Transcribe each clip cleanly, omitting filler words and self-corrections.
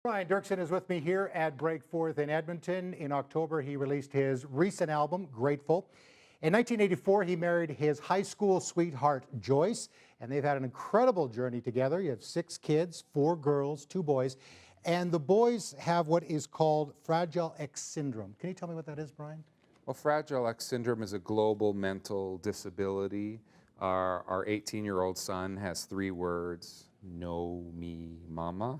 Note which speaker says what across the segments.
Speaker 1: Brian Doerksen is with me here at Breakforth in Edmonton. In October, he released his recent album, Grateful. In 1984, he married his high school sweetheart, Joyce, and they've had an incredible journey together. You have 6 kids, 4 girls, 2 boys, and the boys have what is called Fragile X syndrome. Can you tell me what that is, Brian?
Speaker 2: Well, Fragile X syndrome is a global mental disability. Our 18-year-old son has 3 words: no, me, mama.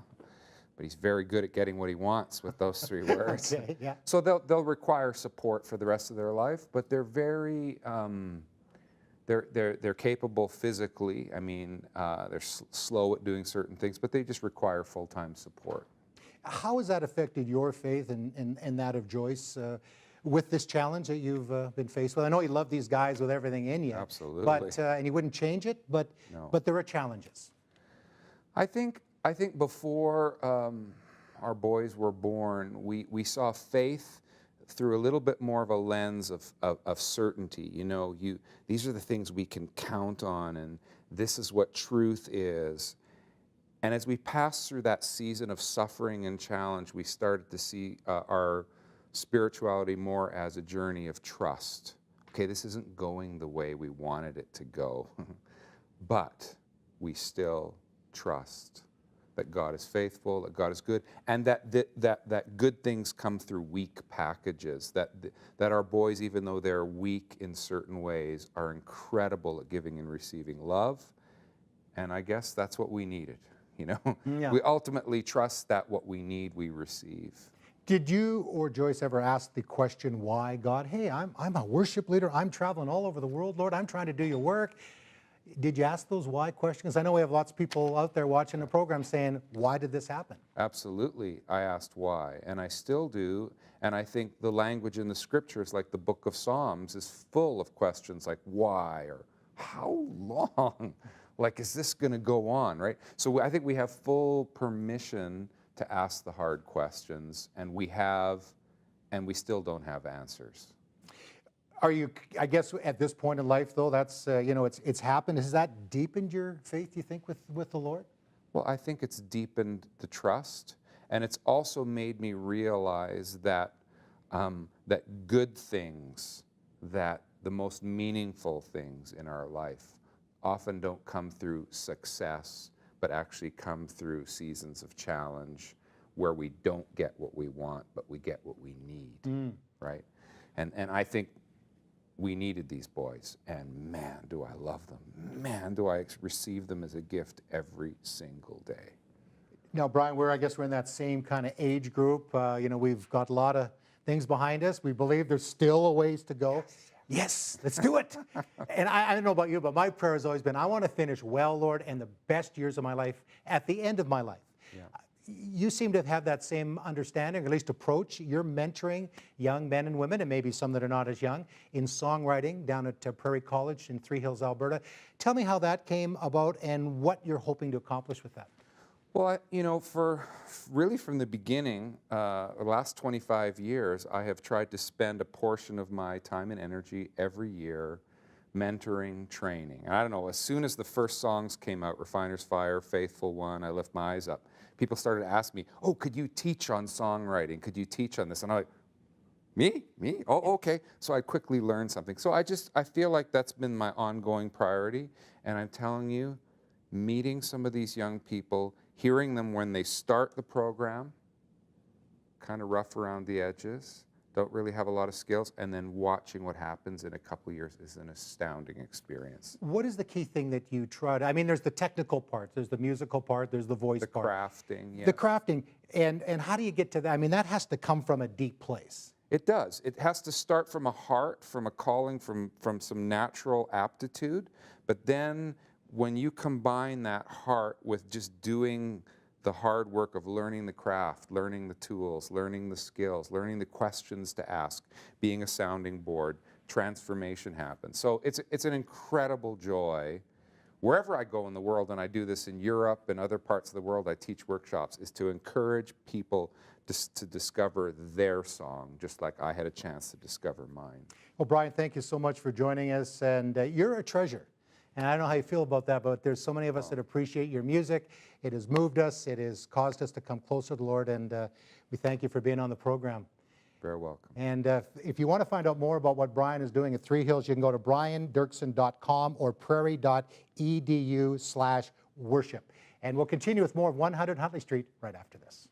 Speaker 2: But he's very good at getting what he wants with those 3 words.
Speaker 1: Okay, yeah.
Speaker 2: So they'll require support for the rest of their life, but they're very they're capable physically. I mean, they're slow at doing certain things, but they just require full-time support.
Speaker 1: How has that affected your faith and that of Joyce with this challenge that you've been faced with? I know you love these guys with everything in you.
Speaker 2: Absolutely.
Speaker 1: But and you wouldn't change it, but
Speaker 2: No.
Speaker 1: but there are challenges.
Speaker 2: I think before our boys were born, we saw faith through a little bit more of a lens of certainty. You know, these are the things we can count on, and this is what truth is. And as we passed through that season of suffering and challenge, we started to see our spirituality more as a journey of trust. Okay, this isn't going the way we wanted it to go, but we still trust that God is faithful, that God is good, and that good things come through weak packages, that our boys, even though they're weak in certain ways, are incredible at giving and receiving love. And I guess that's what we needed, you know?
Speaker 1: Yeah.
Speaker 2: We ultimately trust that what we need, we receive.
Speaker 1: Did you or Joyce ever ask the question, why, God? Hey, I'm a worship leader. I'm traveling all over the world, Lord. I'm trying to do your work. Did you ask those why questions? I know we have lots of people out there watching the program saying, why did this happen?
Speaker 2: Absolutely. I asked why, and I still do. And I think the language in the scriptures, like the book of Psalms, is full of questions like why or how long? Like, is this going to go on, right? So I think we have full permission to ask the hard questions, and we still don't have answers.
Speaker 1: Are you, I guess, at this point in life, though, that's, you know, it's happened. Has that deepened your faith, you think, with the Lord?
Speaker 2: Well, I think it's deepened the trust, and it's also made me realize that that good things, that the most meaningful things in our life often don't come through success, but actually come through seasons of challenge where we don't get what we want, but we get what we need, right? And I think we needed these boys, and man, do I love them. Man, do I receive them as a gift every single day.
Speaker 1: Now, Brian, I guess we're in that same kind of age group. You know, we've got a lot of things behind us. We believe there's still a ways to go. Yes, let's do it. And I don't know about you, but my prayer has always been, I want to finish well, Lord, and the best years of my life at the end of my life.
Speaker 2: Yeah.
Speaker 1: You seem to have that same understanding, or at least approach. You're mentoring young men and women, and maybe some that are not as young, in songwriting down at Prairie College in Three Hills, Alberta. Tell me how that came about and what you're hoping to accomplish with that.
Speaker 2: Well, you know, really from the beginning, the last 25 years, I have tried to spend a portion of my time and energy every year mentoring, training. And I don't know, as soon as the first songs came out, Refiner's Fire, Faithful One, I Lift My Eyes Up, people started to ask me, oh, could you teach on songwriting? Could you teach on this? And I'm like, me? Oh, okay. So I quickly learned something. So I feel like that's been my ongoing priority. And I'm telling you, meeting some of these young people, hearing them when they start the program, kind of rough around the edges, don't really have a lot of skills, and then watching what happens in a couple of years is an astounding experience.
Speaker 1: What is the key thing that you try to, I mean, there's the technical part, there's the musical part, there's the voice part.
Speaker 2: The crafting, yeah.
Speaker 1: The crafting, and how do you get to that? I mean, that has to come from a deep place.
Speaker 2: It does. It has to start from a heart, from a calling, from some natural aptitude, but then when you combine that heart with just doing the hard work of learning the craft, learning the tools, learning the skills, learning the questions to ask, being a sounding board, transformation happens. So it's an incredible joy. Wherever I go in the world, and I do this in Europe and other parts of the world, I teach workshops, is to encourage people to discover their song, just like I had a chance to discover mine.
Speaker 1: Well, Brian, thank you so much for joining us, and you're a treasure. And I don't know how you feel about that, but there's so many of us that appreciate your music. It has moved us. It has caused us to come closer to the Lord, and we thank you for being on the program.
Speaker 2: Very welcome.
Speaker 1: And if you want to find out more about what Brian is doing at Three Hills, you can go to briandoerksen.com or prairie.edu/worship. And we'll continue with more of 100 Huntley Street right after this.